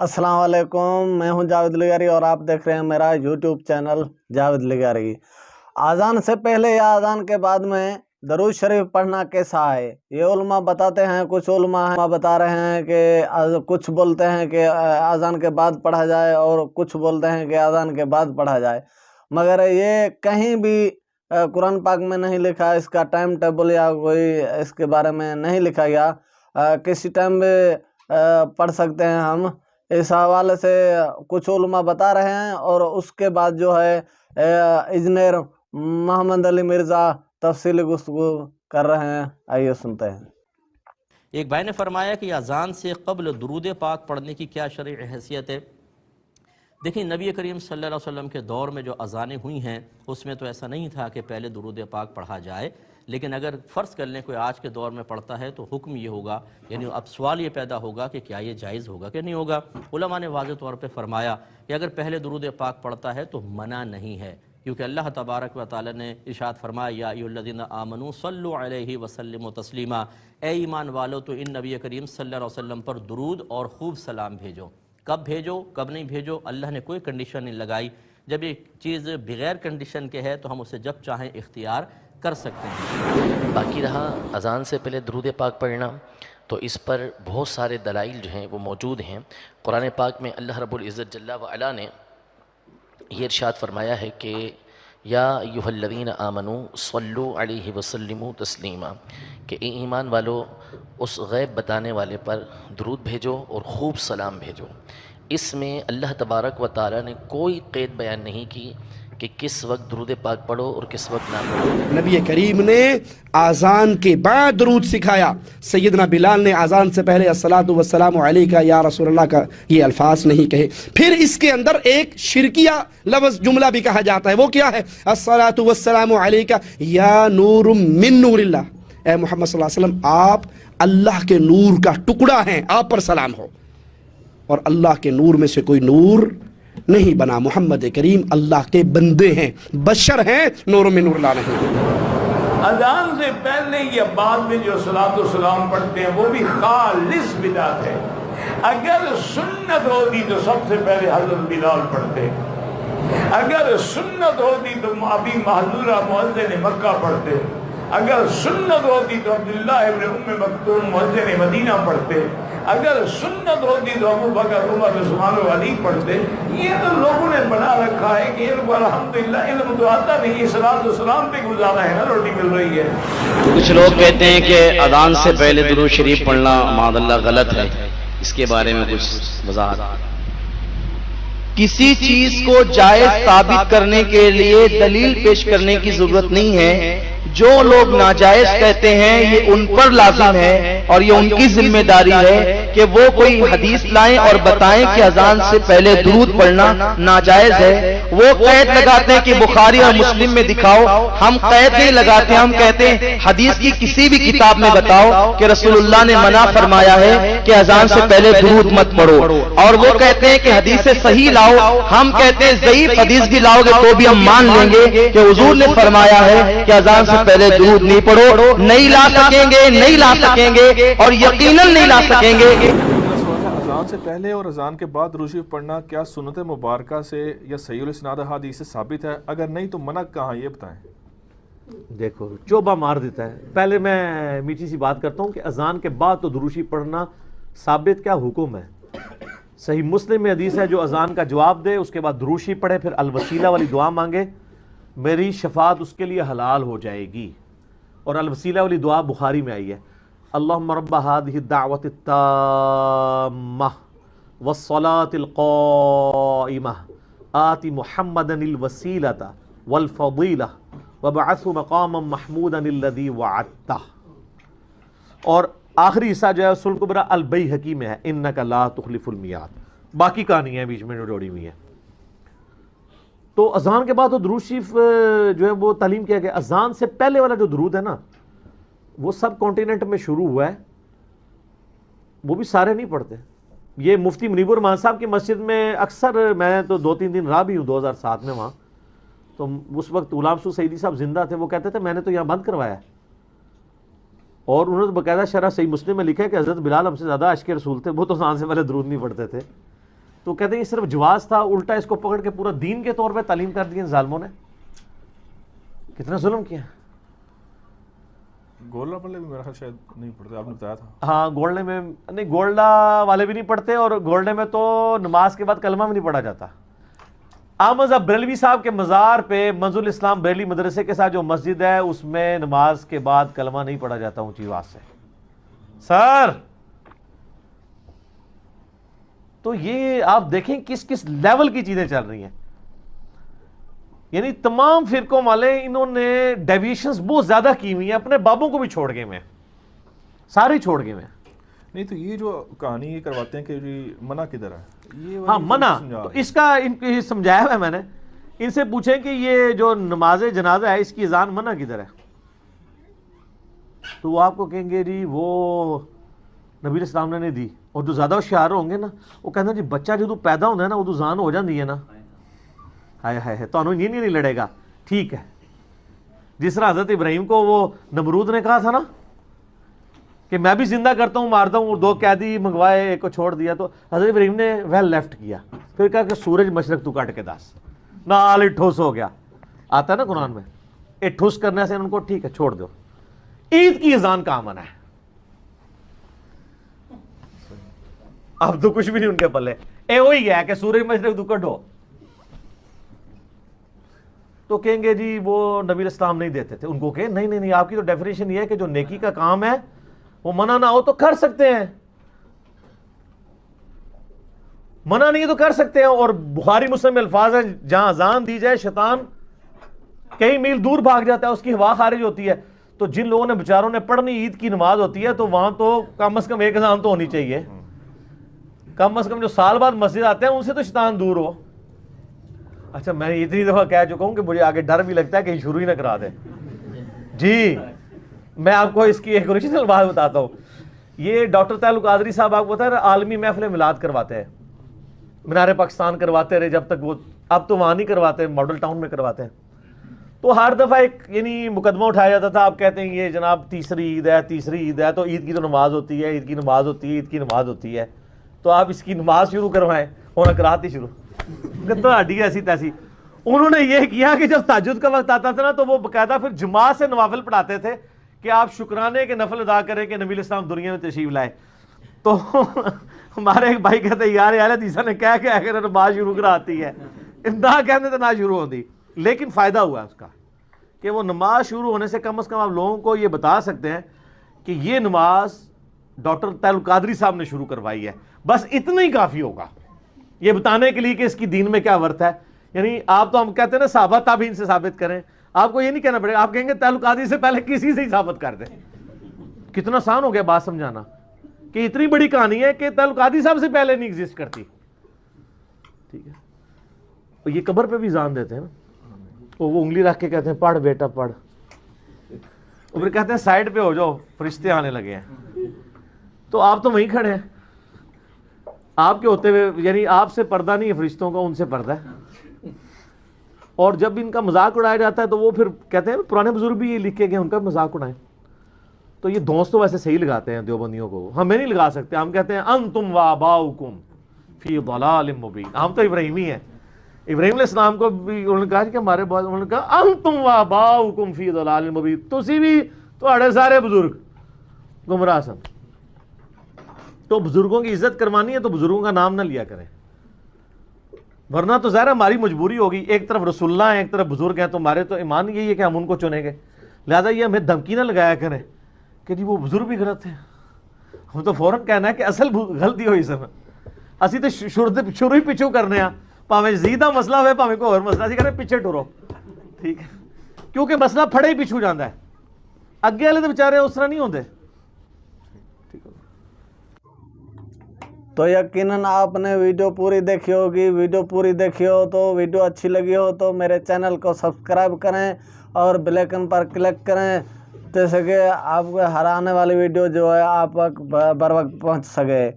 السلام علیکم، میں ہوں جاوید لغاری اور آپ دیکھ رہے ہیں میرا یوٹیوب چینل جاوید لغاری۔ اذان سے پہلے یا اذان کے بعد میں درود شریف پڑھنا کیسا ہے؟ یہ علماء بتاتے ہیں، کچھ علماء بتا رہے ہیں کہ کچھ بولتے ہیں کہ اذان کے بعد پڑھا جائے اور کچھ بولتے ہیں کہ اذان کے بعد پڑھا جائے، مگر یہ کہیں بھی قرآن پاک میں نہیں لکھا، اس کا ٹائم ٹیبل یا کوئی اس کے بارے میں نہیں لکھا گیا۔ کسی ٹائم بھی پڑھ سکتے ہیں ہم، اس حوالے سے کچھ علماء بتا رہے ہیں۔ اور اس کے بعد جو ہے انجینئر محمد علی مرزا تفصیلی گفتگو کر رہے ہیں، آئیے سنتے ہیں۔ ایک بھائی نے فرمایا کہ اذان سے قبل درود پاک پڑھنے کی کیا شرعی حیثیت ہے؟ دیکھیں، نبی کریم صلی اللہ علیہ وسلم کے دور میں جو اذانیں ہوئی ہیں اس میں تو ایسا نہیں تھا کہ پہلے درود پاک پڑھا جائے، لیکن اگر فرض کر لیں کوئی آج کے دور میں پڑھتا ہے تو حکم یہ ہوگا، یعنی اب سوال یہ پیدا ہوگا کہ کیا یہ جائز ہوگا کہ نہیں ہوگا۔ علماء نے واضح طور پہ فرمایا کہ اگر پہلے درود پاک پڑھتا ہے تو منع نہیں ہے، کیونکہ اللہ تبارک و تعالی نے ارشاد فرمایا یا ایھا الذین آمنوا صلوا علیہ وسلموا تسلیما، اے ایمان والو تو ان نبی کریم صلی اللہ علیہ وسلم پر درود اور خوب سلام بھیجو۔ کب بھیجو، کب نہیں بھیجو، اللہ نے کوئی کنڈیشن نہیں لگائی۔ جب ایک چیز بغیر کنڈیشن کے ہے تو ہم اسے جب چاہیں اختیار کر سکتے ہیں۔ باقی رہا اذان سے پہلے درود پاک پڑھنا، تو اس پر بہت سارے دلائل جو ہیں وہ موجود ہیں۔ قرآن پاک میں اللہ رب العزت جل وعلا نے یہ ارشاد فرمایا ہے کہ یا ایھا الذین آمنوا صلوا علیہ وسلموا تسلیما، کہ اے ایمان والو اس غیب بتانے والے پر درود بھیجو اور خوب سلام بھیجو۔ اس میں اللہ تبارک و تعالی نے کوئی قید بیان نہیں کی کہ کس وقت درود پاک پڑھو اور کس وقت نہ پڑھو۔ نبی کریم نے آذان کے بعد درود سکھایا۔ سیدنا بلال نے آذان سے پہلے الصلاۃ والسلام علیک یا رسول اللہ کا یہ الفاظ نہیں کہے۔ پھر اس کے اندر ایک شرکیہ لفظ جملہ بھی کہا جاتا ہے، وہ کیا ہے؟ الصلاۃ والسلام علیک یا نور من نور اللہ، اے محمد صلی اللہ علیہ وسلم آپ اللہ کے نور کا ٹکڑا ہیں، آپ پر سلام ہو۔ اور اللہ کے نور میں سے کوئی نور نہیں بنا، محمد کریم اللہ کے بندے ہیں، بشر ہیں، نور من نور اللہ نہیں۔ اذان سے پہلے یا بعد میں جو صلاۃ و سلام پڑھتے ہیں وہ بھی خالص بدعت ہے۔ اگر سنت ہوتی تو سب سے پہلے حضرت بلال پڑھتے، اگر سنت ہوتی تو ابی محذورہ مؤذن مکہ پڑھتے، اگر سنت ہوتی تو عبداللہ ابن ام مکتوم مؤذن مدینہ پڑھتے، اگر سنت ہوتی تو ابو بکر عمر عثمان و علی پڑھتے۔ یہ تو لوگوں نے بنا رکھا ہے کہ ان کو الحمدللہ علم تو آتا نہیں، صلاۃ و سلام پہ گزارا ہے نا، روٹی مل رہی ہے۔ کچھ لوگ کہتے ہیں کہ اذان سے پہلے درود شریف پڑھنا معاذ اللہ غلط ہے، اس کے بارے میں کچھ وضاحت۔ کسی چیز کو جائز ثابت کرنے کے لیے دلیل پیش کرنے کی ضرورت نہیں ہے۔ جو لوگ ناجائز کہتے ہیں یہ ان پر لازم ہے اور یہ ان کی ذمہ داری ہے کہ وہ کوئی حدیث لائیں اور بتائیں کہ اذان سے پہلے درود پڑھنا ناجائز ہے۔ وہ قید لگاتے ہیں کہ بخاری اور مسلم میں دکھاؤ، ہم قید نہیں لگاتے، ہم کہتے ہیں حدیث کی کسی بھی کتاب میں بتاؤ کہ رسول اللہ نے منع فرمایا ہے کہ اذان سے پہلے درود مت پڑھو۔ اور وہ کہتے ہیں کہ حدیث صحیح لاؤ، ہم کہتے ہیں ضعیف حدیث بھی لاؤ گے تو بھی ہم مان لیں گے کہ حضور نے فرمایا ہے کہ اذان سے پہلے درود نہیں پڑھو۔ نہیں لا سکیں گے، نہیں لا سکیں گے اور یقیناً نہیں لا سکیں گے۔ اذان سے پہلے اور اذان کے بعد درود شریف پڑھنا کیا سنت مبارکہ سے یا صحیح الاسناد حدیث سے ثابت ہے؟ اگر نہیں تو منع کہاں، یہ بتائیں۔ دیکھو چوبہ مار دیتا ہے۔ پہلے میں میٹھی سی بات کرتا ہوں کہ اذان کے بعد تو درود شریف پڑھنا ثابت کیا حکم ہے؟ صحیح مسلم میں حدیث ہے جو اذان کا جواب دے اس کے بعد درود شریف پڑھے پھر الوسیلہ والی دعا مانگے، میری شفاعت اس کے لیے حلال ہو جائے گی۔ اور الوسیلہ والی دعا بخاری میں آئی ہے، اللہم رب هذه الدعوة التامة والصلاة القائمة آت محمدا الوسیلة والفضیلة وابعثه مقاما محمودا الذی وعدتہ۔ اور آخری حصہ جو ہے سنن کبریٰ البیہقی میں ہے، انک لا تخلف المیعاد۔ باقی کہانی ہے بیچ میں جوڑی ہوئی ہے۔ تو اذان کے بعد تو درود شریف جو ہے وہ تعلیم کیا گیا۔ اذان سے پہلے والا جو درود ہے نا وہ سب کانٹیننٹ میں شروع ہوا ہے، وہ بھی سارے نہیں پڑھتے۔ یہ مفتی منیب الرحمان صاحب کی مسجد میں اکثر، میں تو 2-3 دن رہا بھی ہوں 2007 میں وہاں، تو اس وقت غلام سو سعیدی صاحب زندہ تھے، وہ کہتے تھے میں نے تو یہاں بند کروایا ہے۔ اور انہوں نے باقاعدہ شرح صحیح مسلم میں لکھا ہے کہ حضرت بلال ہم سے زیادہ عاشق رسول تھے، وہ تو اذان سے پہلے درود نہیں پڑھتے تھے۔ تو کہتے ہیں یہ صرف جواز تھا، الٹا اس کو پکڑ کے پورا دین کے طور پہ تعلیم کر دی ظالموں نے. کتنا ظلم کیا. گولڈا والے بھی میرا خیال شاید نہیں پڑھتے، آپ نے بتایا تھا. ہاں گولڈے میں نہیں، گولڈا والے بھی نہیں پڑھتے، اور گولڈے میں تو نماز کے بعد کلمہ بھی نہیں پڑھا جاتا. احمد بریلوی صاحب کے مزار پہ منظور الاسلام بریلی مدرسے کے ساتھ جو مسجد ہے اس میں نماز کے بعد کلمہ نہیں پڑھا جاتا اونچی آواز سے. سر تو یہ آپ دیکھیں کس کس لیول کی چیزیں چل رہی ہیں. یعنی تمام فرقوں والے انہوں نے ڈیویشنز بہت زیادہ کی ہوئی ہیں، اپنے بابوں کو بھی چھوڑ گئے میں، سارے چھوڑ گئے میں. نہیں تو یہ جو کہانی یہ کرواتے ہیں کہ جی منع کدھر ہے، یہ ہاں منع تو اس کا ان کو سمجھایا ہوا ہے میں نے. ان سے پوچھیں کہ یہ جو نماز جنازہ ہے اس کی اذان منع کدھر ہے، تو وہ آپ کو کہیں گے جی وہ نبی علیہ السلام نے نہیں دی. اور جو زیادہ ہوشیار ہوں گے نا وہ کہتے ہیں جی بچہ جو پیدا ہوتا ہے نا وہ تو اذان ہو جاتی ہے نا. ہائے ہائے تو یہ نہیں لڑے گا. ٹھیک ہے، جس طرح حضرت ابراہیم کو وہ نمرود نے کہا تھا نا کہ میں بھی زندہ کرتا ہوں مارتا ہوں، اور 2 قیدی منگوائے ایک کو چھوڑ دیا، تو حضرت ابراہیم نے ویل لیفٹ کیا. پھر کہا کہ سورج مشرق تو کاٹ کے دس، نال ٹھوس ہو گیا. آتا ہے نا قرآن میں، اے ٹھوس کرنے سے ان کو ٹھیک ہے چھوڑ دو. عید کی اذان کہاں منع ہے؟ اب تو کچھ بھی نہیں ان کے پلے. اے وہی ہے کہ سورج مشرق تو کٹو، تو کہیں گے جی وہ نبی علیہ السلام نہیں دیتے تھے. ان کو کہ نہیں نہیں نہیں، آپ کی تو ڈیفینیشن یہ ہے کہ جو نیکی کا کام ہے وہ منع نہ ہو تو کر سکتے ہیں، منع نہیں تو کر سکتے ہیں. اور بخاری مسلم میں الفاظ ہیں جہاں اذان دی جائے شیطان کئی میل دور بھاگ جاتا ہے، اس کی ہوا خارج ہوتی ہے. تو جن لوگوں نے بیچاروں نے پڑھنی عید کی نماز ہوتی ہے تو وہاں تو کم از کم ایک اذان تو ہونی چاہیے. کم از کم جو سال بعد مسجد آتے ہیں ان سے تو شیطان دور ہو. اچھا میں اتنی دفعہ کہہ چکا ہوں کہ مجھے آگے ڈر بھی لگتا ہے کہ شروع ہی نہ کرا دے. جی میں آپ کو اس کی ایک اوریجنل بات بتاتا ہوں. یہ ڈاکٹر طاہر القادری صاحب آپ کو پتا ہے عالمی محفل میلاد کرواتے ہیں، مینار پاکستان کرواتے رہے جب تک وہ، اب تو وہاں نہیں کرواتے، ماڈل ٹاؤن میں کرواتے ہیں. تو ہر دفعہ ایک یعنی مقدمہ اٹھایا جاتا تھا، آپ کہتے ہیں یہ جناب تیسری عید ہے تو عید کی تو نماز ہوتی ہے، عید کی نماز ہوتی ہے تو آپ اس کی نماز شروع کروائیں، ہونا کراتی شروع تو ہڈی ایسی تیسی. انہوں نے یہ کیا کہ جب تہجد کا وقت آتا تھا نا تو وہ باقاعدہ پھر جماعت سے نوافل پڑھاتے تھے کہ آپ شکرانے کے نفل ادا کریں کہ نبی علیہ السلام دنیا میں تشریف لائے. تو ہمارے ایک بھائی کہتے ہیں یار اہل حدیث نے کہہ کے اگر نماز شروع کراتی ہے، نہ کہنے تو نہ شروع ہوتی. لیکن فائدہ ہوا اس کا کہ وہ نماز شروع ہونے سے کم از کم آپ لوگوں کو یہ بتا سکتے ہیں کہ یہ نماز ڈاکٹر طاہر القادری صاحب نے شروع کروائی ہے. بس اتنا ہی کافی ہوگا یہ بتانے کے لیے کہ اس کی دین میں کیا ورت ہے. یعنی آپ تو ہم کہتے ہیں نا صحابہ تابعین سے ثابت کریں، آپ کو یہ نہیں کہنا پڑے گا، آپ کہیں گے طاہر القادری سے پہلے کسی سے ہی ثابت کر دیں. کتنا آسان ہو گیا بات سمجھانا کہ اتنی بڑی کہانی ہے کہ طاہر القادری صاحب سے پہلے نہیں ایگزسٹ کرتی. ٹھیک ہے، یہ قبر پہ بھی اذان دیتے ہیں نا، وہ انگلی رکھ کے کہتے ہیں پڑھ بیٹا پڑھ، اور پھر کہتے ہیں سائڈ پہ ہو جاؤ فرشتے آنے لگے ہیں. تو آپ تو وہیں کھڑے ہیں، آپ کے ہوتے ہوئے یعنی آپ سے پردہ نہیں ہے فرشتوں کا، ان سے پردہ ہے. اور جب ان کا مذاق اڑایا جاتا ہے تو وہ پھر کہتے ہیں پرانے بزرگ بھی یہ لکھے گئے ان کا مذاق اڑائیں. تو یہ دوست تو ویسے صحیح لگاتے ہیں دیوبندیوں کو، ہمیں نہیں لگا سکتے. ہم کہتے ہیں انتم وآباؤکم فی ضلال مبین. ہم تو ابراہیمی ہیں، ابراہیم علیہ السلام کو بھی انہوں نے کہا کہ ہمارے بعد انہوں نے کہا انتم وآباؤکم فی ضلال مبین، تسی بھی تہاڈے سارے بزرگ گمراہ سن. تو بزرگوں کی عزت کروانی ہے تو بزرگوں کا نام نہ لیا کریں، ورنہ تو ظاہر ہماری مجبوری ہوگی. ایک طرف رسول اللہ ہیں، ایک طرف بزرگ ہیں، تو ہمارے تو ایمان یہی ہے کہ ہم ان کو چنیں گے. لہٰذا یہ ہمیں دھمکی نہ لگایا کریں کہ جی وہ بزرگ بھی غلط ہیں. ہم تو فوراً کہنا ہے کہ اصل غلطی ہوئی سن، اسی تو شروع ہی پچھو کرنے ہیں، پاویں زیدہ مسئلہ ہوئے پاویں کوئی اور مسئلہ، اسی کہنے پیچھے ٹرو. ٹھیک ہے، کیونکہ مسئلہ پھڑے ہی پیچھو جاتا ہے، اگے والے تو بیچارے اس طرح نہیں ہوتے. تو یقیناً آپ نے ویڈیو پوری دیکھی ہوگی. ویڈیو پوری دیکھی ہو تو ویڈیو اچھی لگی ہو تو میرے چینل کو سبسکرائب کریں اور بیل آئکن پر کلک کریں، جیسے کہ آپ کو ہر آنے والی ویڈیو جو ہے آپ بر وقت پہنچ سکے.